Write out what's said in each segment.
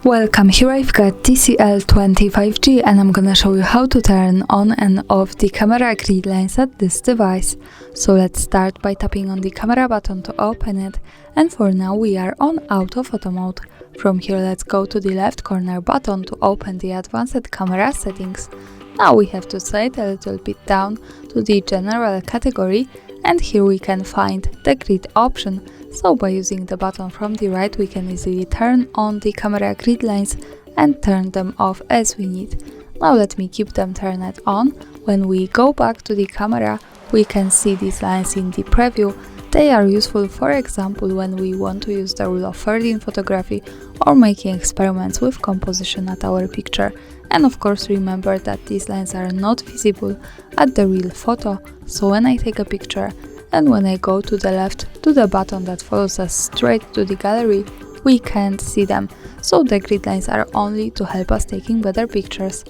Welcome, here I've got TCL 25G and I'm gonna show you how to turn on and off the camera grid lines at this device. So let's start by tapping on the camera button to open it, and for now we are on auto photo mode. From here let's go to the left corner button to open the advanced camera settings. Now we have to slide a little bit down to the general category, and here we can find the grid option. So by using the button from the right we can easily turn on the camera grid lines and turn them off as we need. Now let me keep them turned on. When we go back to the camera we can see these lines in the preview. They are useful, for example, when we want to use the rule of thirds in photography or making experiments with composition at our picture. And of course remember that these lines are not visible at the real photo, so when I take a picture and when I go to the left to the button that follows us straight to the gallery, we can't see them, so the grid lines are only to help us taking better pictures.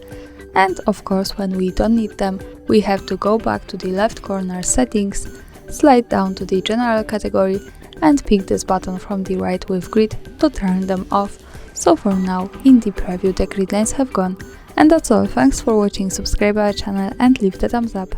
And of course when we don't need them, we have to go back to the left corner settings, slide down to the general category and pick this button from the right with grid to turn them off. So for now, in the preview the grid lines have gone. And that's all, thanks for watching, subscribe our channel and leave the thumbs up.